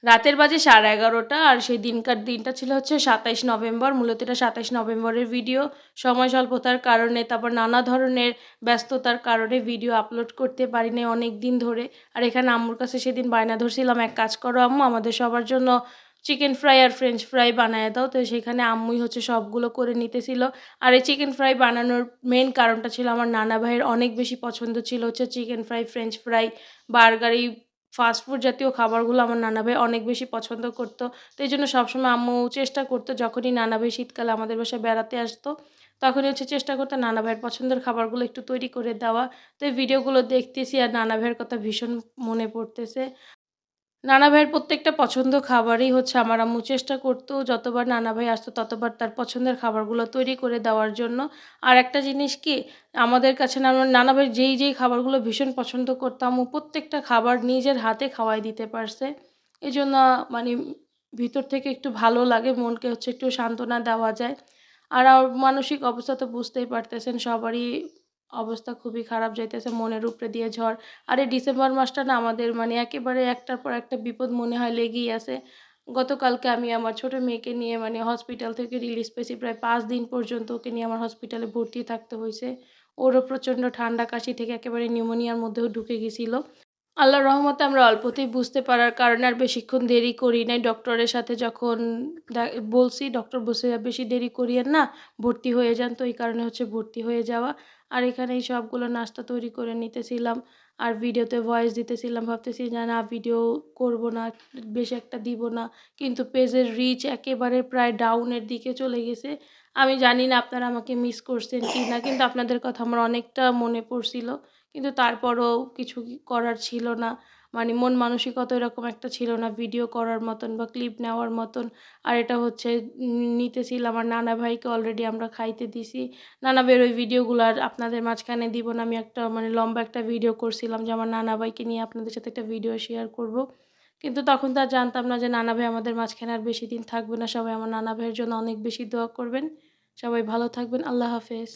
রাতের বাজে 11:30 আর সেই দিনকার দিনটা ছিল হচ্ছে ২৭ নভেম্বর। মূলত এটা ২৭ নভেম্বরের ভিডিও। সময় স্বল্পতার কারণে, তারপর নানা ধরনের ব্যস্ততার কারণে ভিডিও আপলোড করতে পারি নাই অনেকদিন ধরে। আর এখানে আম্মুর কাছে সেদিন বায়না ধরছিলাম, "এক কাজ করো আম্মু, আমাদের সবার জন্য চিকেন ফ্রাই আর ফ্রেঞ্চ ফ্রাই বানায়া দাও।" তো সেখানে আম্মুই হচ্ছে সবগুলো করে নিতেছিল। আর এই চিকেন ফ্রাই বানানোর মেইন কারণটা ছিল আমার নানা ভাইয়ের অনেক বেশি পছন্দ ছিল হচ্ছে chicken fry, French fry, burger, এই ফাস্ট ফুড জাতীয় খাবারগুলো আমার নানা ভাই অনেক বেশি পছন্দ করত। তো এইজন্য সবসময় আম্মু চেষ্টা করতো, যখনই নানা ভাই শীতকালে আমাদের বাসায় বেড়াতে আসতো, তখনই হচ্ছে চেষ্টা করতো নানা ভাইয়ের পছন্দের খাবারগুলো একটু তৈরি করে দেওয়া। তো এই ভিডিওগুলো দেখতেছি আর নানা ভাইয়ের কথা ভীষণ মনে পড়তেছে। নানা ভাইয়ের প্রত্যেকটা পছন্দ খাবারই হচ্ছে আমার আম্মু চেষ্টা করত যতবার নানা ভাই আসতো ততবার তার পছন্দের খাবারগুলো তৈরি করে দেওয়ার জন্য। আর একটা জিনিস কি, আমাদের কাছে নানা ভাই যেই খাবারগুলো ভীষণ পছন্দ করতো আম্মু প্রত্যেকটা খাবার নিজের হাতে খাওয়াই দিতে পারছে। এজন্য মানে ভিতর থেকে একটু ভালো লাগে, মনকে হচ্ছে একটু সান্ত্বনা দেওয়া যায়। আর মানসিক অবস্থা তো বুঝতেই পারতেছেন, সবারই অবস্থা খুবই খারাপ যাইতেছে, মনের উপরে দিয়ে ঝড়। আর এই ডিসেম্বর মাসটা না আমাদের মানে একেবারে একটার পর একটা বিপদ মনে হয় লেগেই আছে। গতকালকে আমি আমার ছোট মেয়েকে নিয়ে মানে হসপিটাল থেকে রিলিজ পেয়েছি। প্রায় ৫ দিন পর্যন্ত ওকে নিয়ে আমার হসপিটালে ভর্তি থাকতে হইছে। ওরও প্রচণ্ড ঠান্ডা কাশি থেকে একেবারে নিউমোনিয়ার মধ্যেও ঢুকে গেছিল। আল্লাহর রহমতে আমরা অল্পতেই বুঝতে পারার কারণে আর বেশিক্ষণ দেরি করি নাই। ডক্টরের সাথে যখন দা বলছি, ডক্টর বলছে, "বেশি দেরি করিয়েন না, ভর্তি হয়ে যান।" তো এই কারণে হচ্ছে ভর্তি হয়ে যাওয়া। আর এখানে এই সবগুলো নাস্তা তৈরি করে নিতেছিলাম। আর ভিডিওতে ভয়েস দিতেছিলাম। ভাবতেছি যে না ভিডিও করব না, বেশি একটা দিব না। কিন্তু পেজের রিচ একেবারে প্রায় ডাউনের দিকে চলে গেছে। আমি জানি না আপনারা আমাকে মিস করছেন কিনা, কিন্তু আপনাদের কথা আমার অনেকটা মনে পড়ছিল। কিন্তু তারপরও কিছু করার ছিল না। মানে মন মানসিকতা এরকম একটা ছিল না ভিডিও করার মতন বা ক্লিপ নেওয়ার মতন। আর এটা হচ্ছে নিতেছিলাম আমার নানা ভাইকে অলরেডি আমরা খাইতে দিছি। নানা ভাইয়ের ওই ভিডিওগুলো আর আপনাদের মাঝখানে দিব না। আমি একটা মানে লম্বা একটা ভিডিও করছিলাম যে আমার নানা ভাইকে নিয়ে আপনাদের সাথে একটা ভিডিও শেয়ার করব। কিন্তু তখন তো আর জানতাম না যে নানা ভাই আমাদের মাঝখানে আর বেশিদিন থাকবে না। সবাই আমার নানা ভাইয়ের জন্য অনেক বেশি দোয়া করবেন। সবাই ভালো থাকবেন। আল্লাহ হাফেজ।